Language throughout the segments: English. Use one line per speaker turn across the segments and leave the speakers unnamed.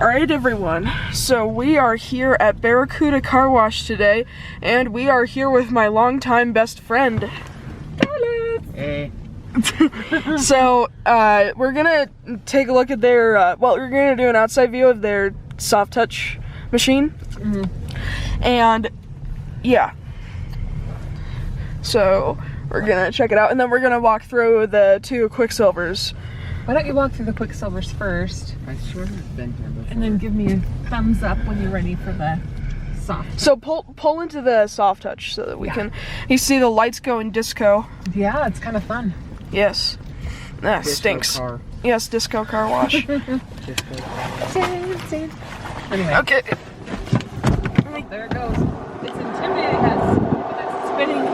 Alright everyone, so we are here at Barracuda Car Wash today, and we are here with my longtime best friend.
Hey.
So, we're gonna take a look at their, we're gonna do an outside view of their soft touch machine. And, yeah. So, we're gonna check it out, and then we're gonna walk through the two Quicksilvers.
Why don't you walk through the Quicksilvers first?
I sort of been here before.
And then give me a thumbs up when you're ready for the soft.
So pull into the soft touch so that we can, you see the lights go in disco.
Yeah, it's kind of fun.
Yes. That stinks.
Car.
Yes, disco car wash.
Anyway.
Okay.
There it goes. It's intimidating us. It's spinning.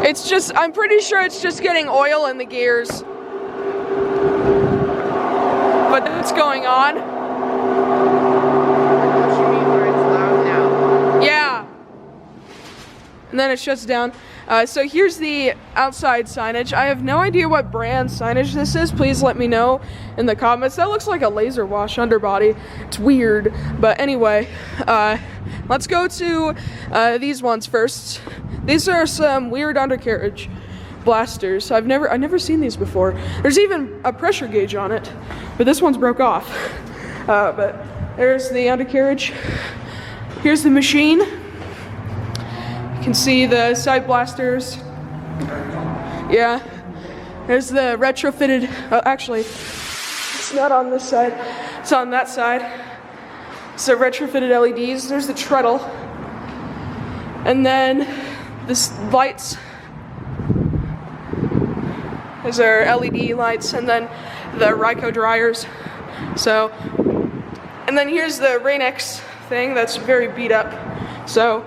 It's just, I'm pretty sure it's just getting oil in the gears. But that's going on.
What you mean where it's loud now?
Yeah. And then it shuts down. So here's the outside signage. I have no idea what brand signage this is. Please let me know in the comments. That looks like a laser wash underbody. It's weird. But anyway, let's go to these ones first. These are some weird undercarriage blasters. I've never seen these before. There's even a pressure gauge on it, but this one's broke off. But there's the undercarriage. Here's the machine. You can see the side blasters. Yeah. There's the retrofitted, actually, it's not on this side. It's on that side. So retrofitted LEDs. There's the treadle. And then this lights. Those are LED lights, and then the Ryco dryers. So, and then here's the Rain-X thing that's very beat up. So,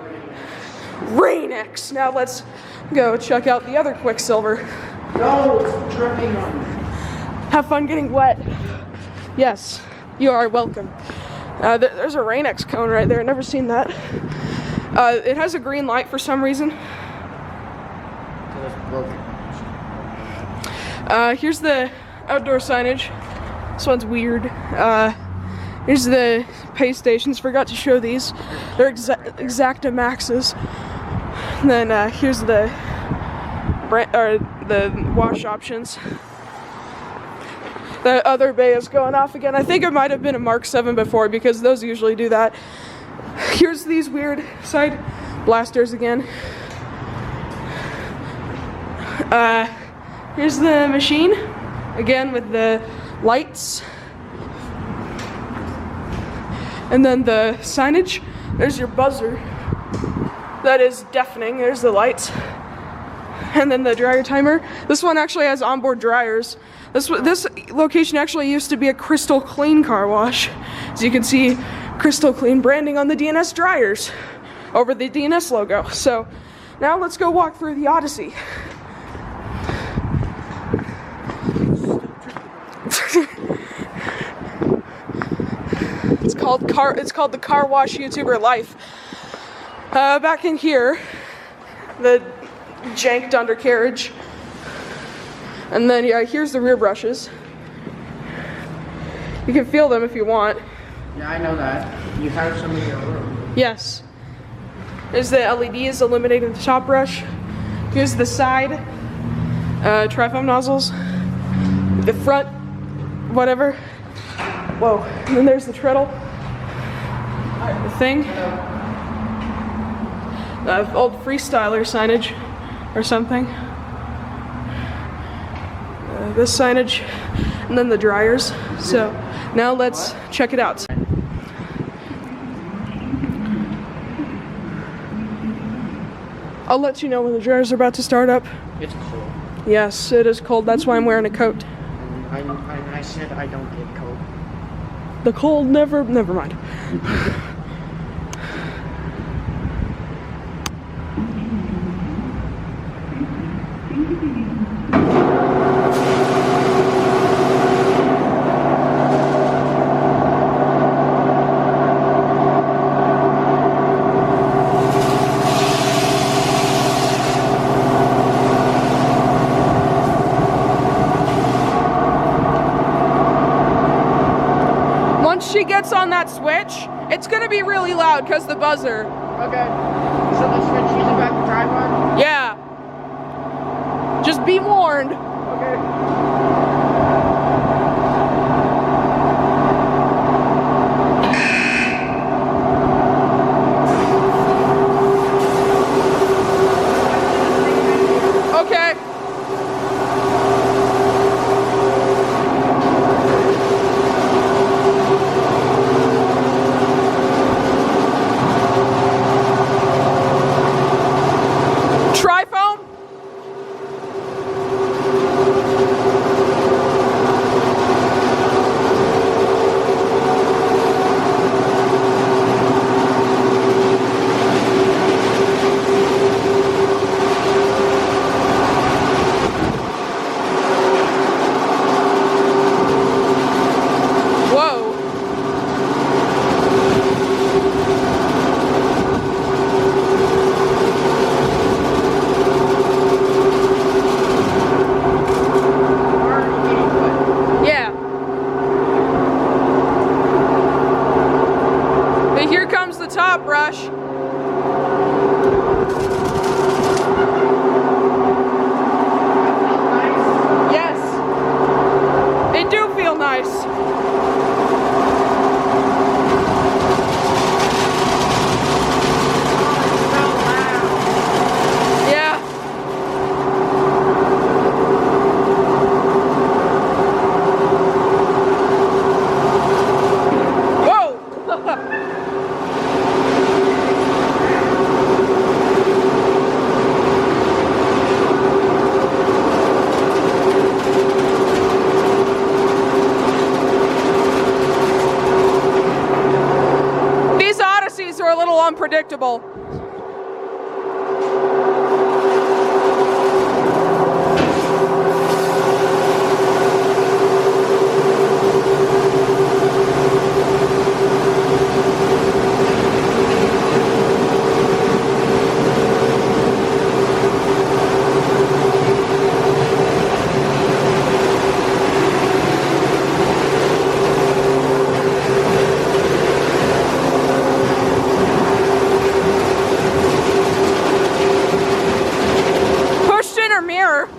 Rain-X. Now let's go check out the other Quicksilver.
No, it's dripping on me.
Have fun getting wet. Yes, you are welcome. There's a Rain-X cone right there. I've never seen that. It has a green light for some reason.
So it's broken.
Here's the outdoor signage. This one's weird. Here's the pay stations. Forgot to show these. They're Exacta Maxes. And then here's the wash options. The other bay is going off again. I think it might have been a Mark 7 before because those usually do that. Here's these weird side blasters again. Here's the machine, again with the lights. And then the signage, there's your buzzer. That is deafening, there's the lights. And then the dryer timer. This one actually has onboard dryers. This location actually used to be a Crystal Clean car wash. As you can see, Crystal Clean branding on the DNS dryers over the DNS logo. So now let's go walk through the Odyssey. It's called the Car Wash YouTuber Life. Back in here, the janked undercarriage. And then yeah, here's the rear brushes. You can feel them if you want.
Yeah, I know that. You have some in your room.
Yes. There's the LEDs illuminating the top brush. Here's the side trifoam nozzles. The front, whatever. Whoa. And then there's the treadle. The thing. Old freestyler signage or something. This signage. And then the dryers. So now let's check it out. I'll let you know when the dryers are about to start up.
It's cold.
Yes, it is cold. That's why I'm wearing a coat.
I said I don't get cold.
The cold never mind. once she gets on that switch, it's gonna be really loud because the buzzer.
Okay. So the switch she's about to drive on?
Yeah. Just be warned.
Okay.
Okay. Trifoam? Whoa. Yeah. But here comes the top brush. Yes. They do feel nice. Yeah. Whoa. These Odysseys are a little unpredictable. Pushed in her mirror.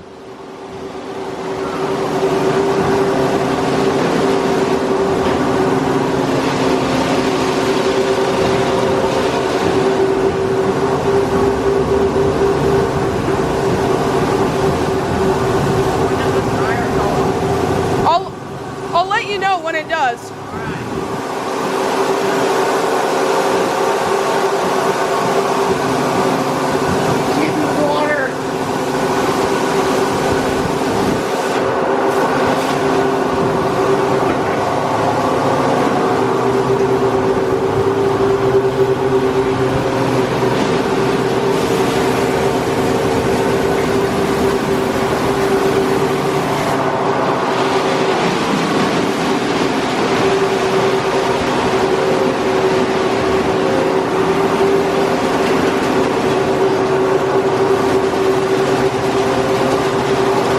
I'll let you know when it does.
Water.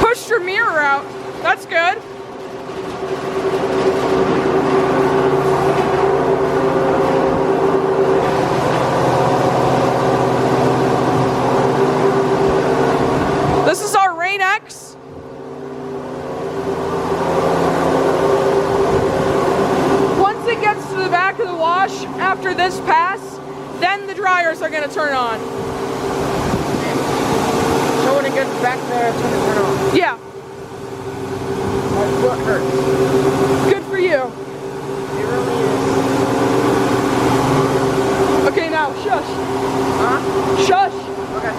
Pushed her mirror out. That's good. This is our Rain X. Once it gets to the back of the wash, after this pass, then the dryers are gonna turn on.
So when it gets back there, it's gonna turn on.
Yeah,
My foot hurts.
good for you.
It really is.
Okay, now shush.
Huh?
Shush.
Okay.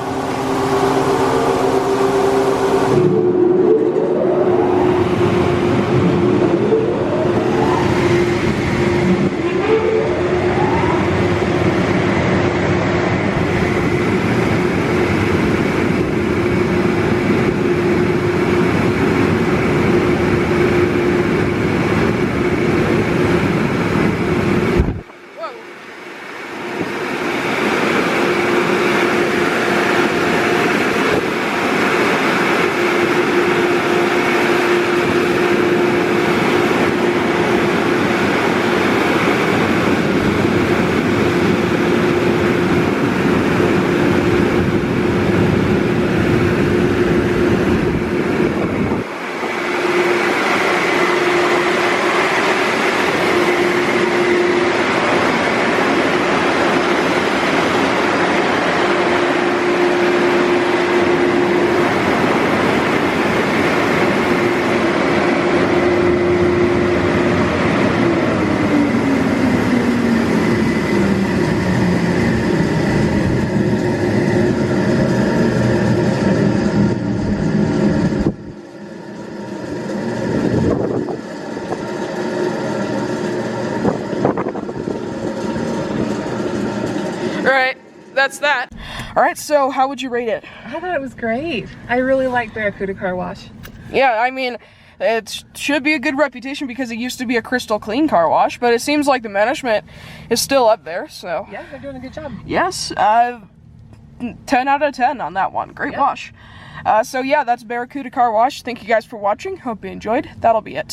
that's that. All right, so how would you rate it?
I thought it was great. I really like Barracuda Car Wash.
Yeah, I mean, it should be a good reputation because it used to be a crystal clean car wash, but it seems like the management is still up there, so.
Yeah, they're doing a good job.
Yes, 10 out of 10 on that one. Great wash. So yeah, that's Barracuda Car Wash. Thank you guys for watching. Hope you enjoyed. That'll be it.